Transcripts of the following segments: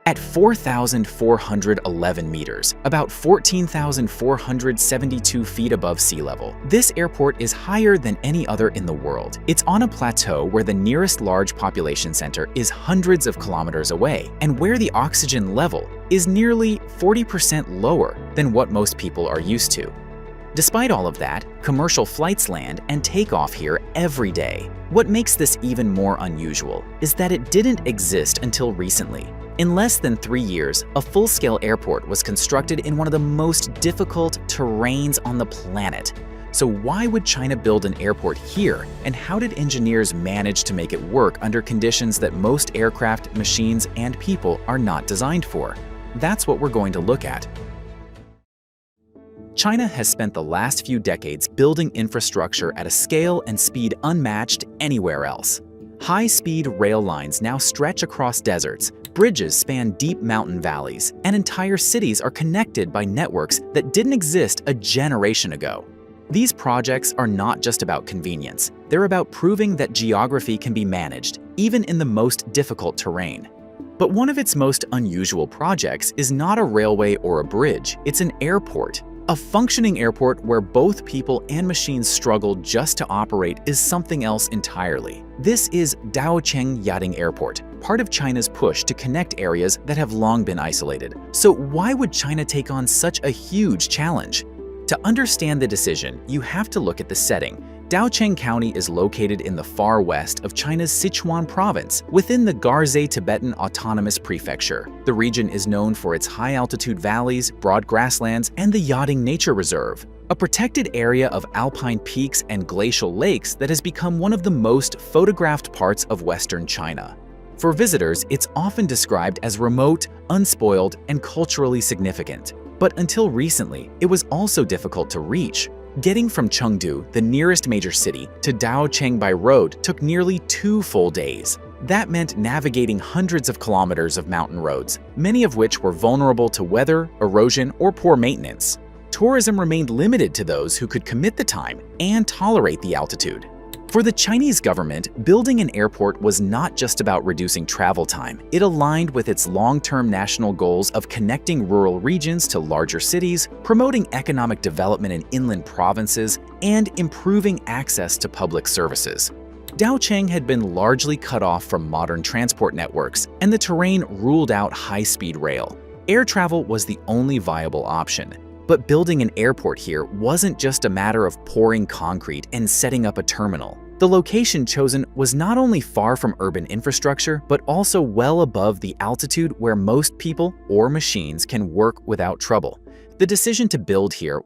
At 4,411 meters, about 14,472 feet above sea level, this airport is higher than any other in the world. It's on a plateau where the nearest large population center is hundreds of kilometers away, and where the oxygen level is nearly 40% lower than what most people are used to. Despite all of that, commercial flights land and take off here every day. What makes this even more unusual is that it didn't exist until recently. In less than 3 years, a full-scale airport was constructed in one of the most difficult terrains on the planet. So why would China build an airport here, and how did engineers manage to make it work under conditions that most aircraft, machines, and people are not designed for? That's what we're going to look at. China has spent the last few decades building infrastructure at a scale and speed unmatched anywhere else. High-speed rail lines now stretch across deserts, bridges span deep mountain valleys, and entire cities are connected by networks that didn't exist a generation ago. These projects are not just about convenience, they're about proving that geography can be managed, even in the most difficult terrain. But one of its most unusual projects is not a railway or a bridge, it's an airport. A functioning airport where both people and machines struggle just to operate is something else entirely. This is Daocheng Yading Airport, part of China's push to connect areas that have long been isolated. So why would China take on such a huge challenge? To understand the decision, you have to look at the setting. Daocheng County is located in the far west of China's Sichuan province, within the Garzei Tibetan Autonomous Prefecture. The region is known for its high-altitude valleys, broad grasslands, and the Yading Nature Reserve, a protected area of alpine peaks and glacial lakes that has become one of the most photographed parts of western China. For visitors, it's often described as remote, unspoiled, and culturally significant. But until recently, it was also difficult to reach. Getting from Chengdu, the nearest major city, to Daocheng by road took nearly 2 full days. That meant navigating hundreds of kilometers of mountain roads, many of which were vulnerable to weather, erosion, or poor maintenance. Tourism remained limited to those who could commit the time and tolerate the altitude. For the Chinese government, building an airport was not just about reducing travel time. It aligned with its long-term national goals of connecting rural regions to larger cities, promoting economic development in inland provinces, and improving access to public services. Daocheng had been largely cut off from modern transport networks, and the terrain ruled out high-speed rail. Air travel was the only viable option. But building an airport here wasn't just a matter of pouring concrete and setting up a terminal. The location chosen was not only far from urban infrastructure, but also well above the altitude where most people or machines can work without trouble. The decision to build here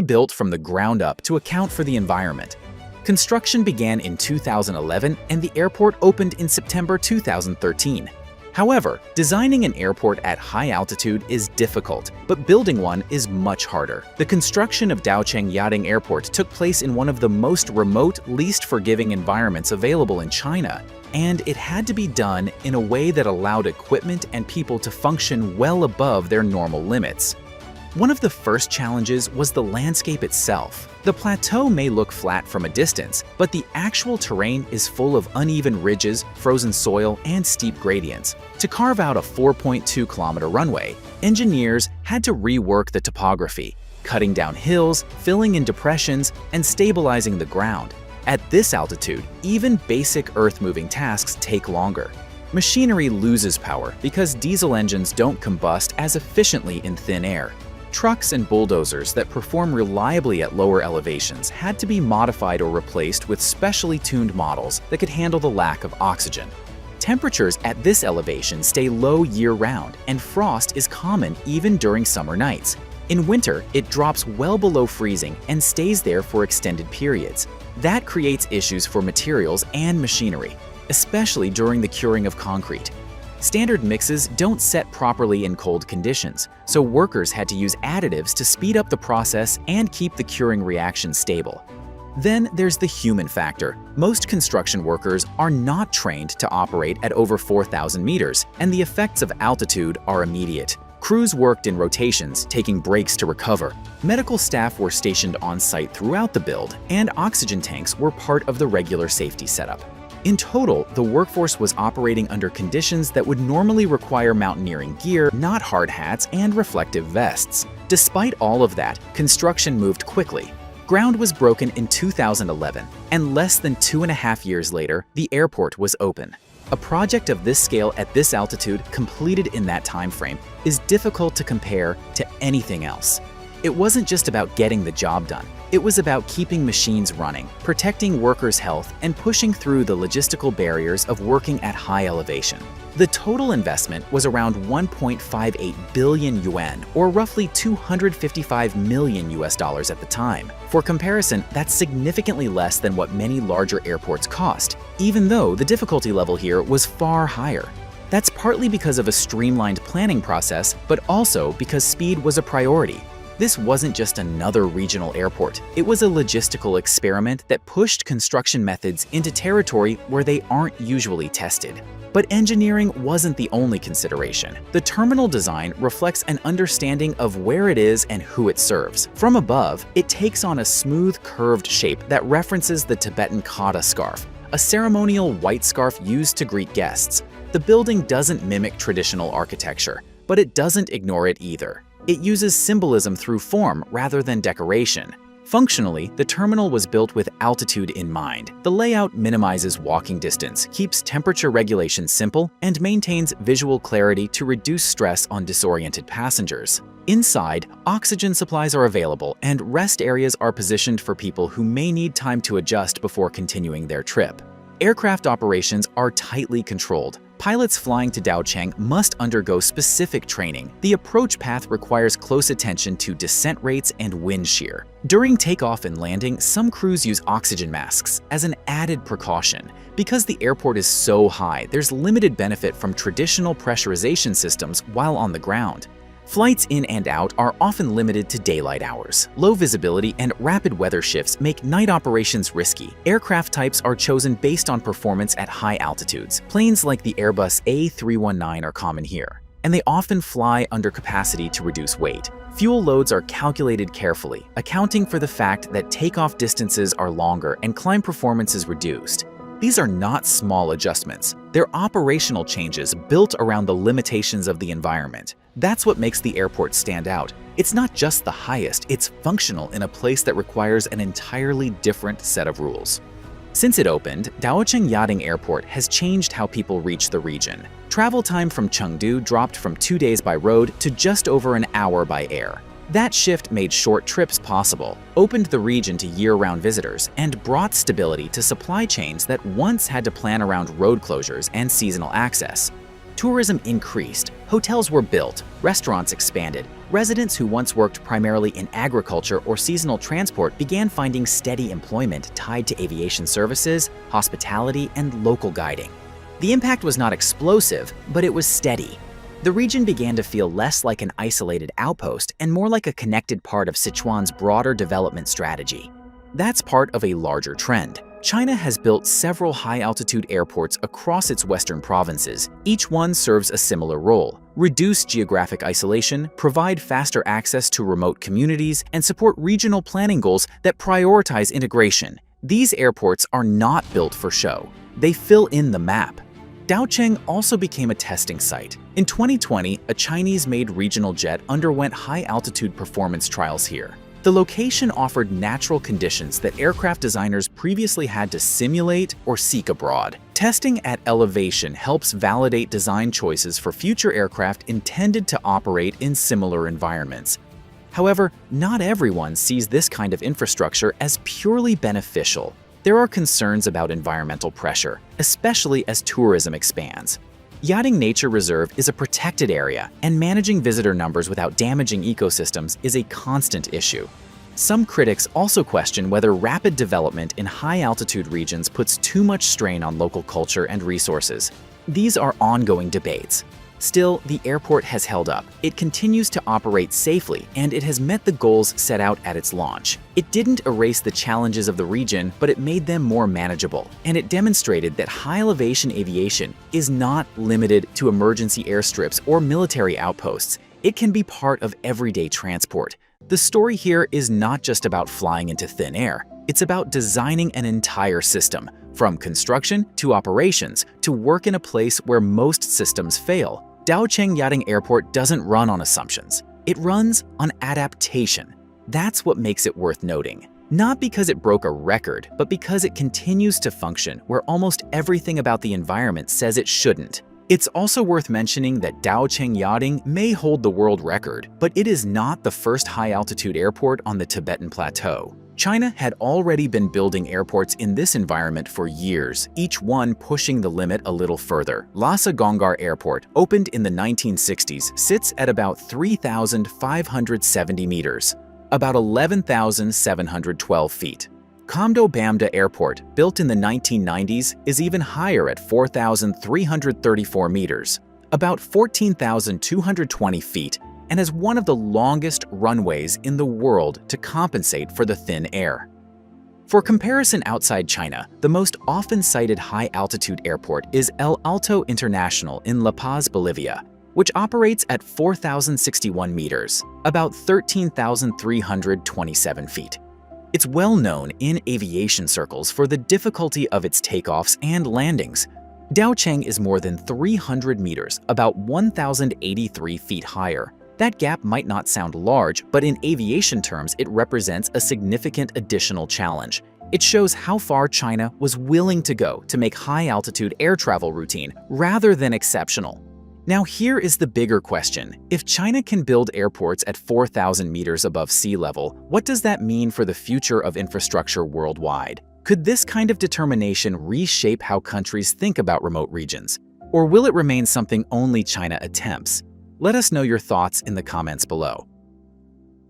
built from the ground up to account for the environment. Construction began in 2011 and the airport opened in September 2013. However, designing an airport at high altitude is difficult, but building one is much harder. The construction of Daocheng Yading Airport took place in one of the most remote, least forgiving environments available in China, and it had to be done in a way that allowed equipment and people to function well above their normal limits. One of the first challenges was the landscape itself. The plateau may look flat from a distance, but the actual terrain is full of uneven ridges, frozen soil, and steep gradients. To carve out a 4.2-kilometer runway, engineers had to rework the topography, cutting down hills, filling in depressions, and stabilizing the ground. At this altitude, even basic earth-moving tasks take longer. Machinery loses power because diesel engines don't combust as efficiently in thin air. Trucks and bulldozers that perform reliably at lower elevations had to be modified or replaced with specially tuned models that could handle the lack of oxygen. Temperatures at this elevation stay low year-round, and frost is common even during summer nights. In winter, it drops well below freezing and stays there for extended periods. That creates issues for materials and machinery, especially during the curing of concrete. Standard mixes don't set properly in cold conditions, so workers had to use additives to speed up the process and keep the curing reaction stable. Then there's the human factor. Most construction workers are not trained to operate at over 4,000 meters, and the effects of altitude are immediate. Crews worked in rotations, taking breaks to recover. Medical staff were stationed on site throughout the build, and oxygen tanks were part of the regular safety setup. In total, the workforce was operating under conditions that would normally require mountaineering gear, not hard hats and reflective vests. Despite all of that, construction moved quickly. Ground was broken in 2011, and less than 2.5 years later, the airport was open. A project of this scale at this altitude, completed in that time frame, is difficult to compare to anything else. It wasn't just about getting the job done. It was about keeping machines running, protecting workers' health, and pushing through the logistical barriers of working at high elevation. The total investment was around 1.58 billion yuan, or roughly $255 million at the time. For comparison, that's significantly less than what many larger airports cost, even though the difficulty level here was far higher. That's partly because of a streamlined planning process, but also because speed was a priority. This wasn't just another regional airport. It was a logistical experiment that pushed construction methods into territory where they aren't usually tested. But engineering wasn't the only consideration. The terminal design reflects an understanding of where it is and who it serves. From above, it takes on a smooth, curved shape that references the Tibetan kata scarf, a ceremonial white scarf used to greet guests. The building doesn't mimic traditional architecture, but it doesn't ignore it either. It uses symbolism through form rather than decoration. Functionally, the terminal was built with altitude in mind. The layout minimizes walking distance, keeps temperature regulation simple, and maintains visual clarity to reduce stress on disoriented passengers. Inside, oxygen supplies are available, and rest areas are positioned for people who may need time to adjust before continuing their trip. Aircraft operations are tightly controlled. Pilots flying to Daocheng must undergo specific training. The approach path requires close attention to descent rates and wind shear. During takeoff and landing, some crews use oxygen masks as an added precaution. Because the airport is so high, there's limited benefit from traditional pressurization systems while on the ground. Flights in and out are often limited to daylight hours. Low visibility and rapid weather shifts make night operations risky. Aircraft types are chosen based on performance at high altitudes. Planes like the Airbus A319 are common here, and they often fly under capacity to reduce weight. Fuel loads are calculated carefully, accounting for the fact that takeoff distances are longer and climb performance is reduced. These are not small adjustments. They're operational changes built around the limitations of the environment. That's what makes the airport stand out. It's not just the highest, it's functional in a place that requires an entirely different set of rules. Since it opened, Daocheng Yading Airport has changed how people reach the region. Travel time from Chengdu dropped from 2 days by road to just over an hour by air. That shift made short trips possible, opened the region to year-round visitors, and brought stability to supply chains that once had to plan around road closures and seasonal access. Tourism increased, hotels were built, restaurants expanded. Residents who once worked primarily in agriculture or seasonal transport began finding steady employment tied to aviation services, hospitality, and local guiding. The impact was not explosive, but it was steady. The region began to feel less like an isolated outpost and more like a connected part of Sichuan's broader development strategy. That's part of a larger trend. China has built several high-altitude airports across its western provinces. Each one serves a similar role: reduce geographic isolation, provide faster access to remote communities, and support regional planning goals that prioritize integration. These airports are not built for show. They fill in the map. Daocheng also became a testing site. In 2020, a Chinese-made regional jet underwent high-altitude performance trials here. The location offered natural conditions that aircraft designers previously had to simulate or seek abroad. Testing at elevation helps validate design choices for future aircraft intended to operate in similar environments. However, not everyone sees this kind of infrastructure as purely beneficial. There are concerns about environmental pressure, especially as tourism expands. Yading Nature Reserve is a protected area, and managing visitor numbers without damaging ecosystems is a constant issue. Some critics also question whether rapid development in high-altitude regions puts too much strain on local culture and resources. These are ongoing debates. Still, the airport has held up. It continues to operate safely, and it has met the goals set out at its launch. It didn't erase the challenges of the region, but it made them more manageable, and it demonstrated that high-elevation aviation is not limited to emergency airstrips or military outposts. It can be part of everyday transport. The story here is not just about flying into thin air. It's about designing an entire system, from construction to operations, to work in a place where most systems fail. Daocheng Yading Airport doesn't run on assumptions. It runs on adaptation. That's what makes it worth noting. Not because it broke a record, but because it continues to function where almost everything about the environment says it shouldn't. It's also worth mentioning that Daocheng Yading may hold the world record, but it is not the first high-altitude airport on the Tibetan Plateau. China had already been building airports in this environment for years, each one pushing the limit a little further. Lhasa Gonggar Airport, opened in the 1960s, sits at about 3,570 meters, about 11,712 feet. Kamdo Bamda Airport, built in the 1990s, is even higher at 4,334 meters, about 14,220 feet, and has one of the longest runways in the world to compensate for the thin air. For comparison outside China, the most often cited high-altitude airport is El Alto International in La Paz, Bolivia, which operates at 4,061 meters, about 13,327 feet. It's well known in aviation circles for the difficulty of its takeoffs and landings. Daocheng is more than 300 meters, about 1,083 feet higher. That gap might not sound large, but in aviation terms, it represents a significant additional challenge. It shows how far China was willing to go to make high-altitude air travel routine rather than exceptional. Now here is the bigger question. If China can build airports at 4,000 meters above sea level, what does that mean for the future of infrastructure worldwide? Could this kind of determination reshape how countries think about remote regions? Or will it remain something only China attempts? Let us know your thoughts in the comments below.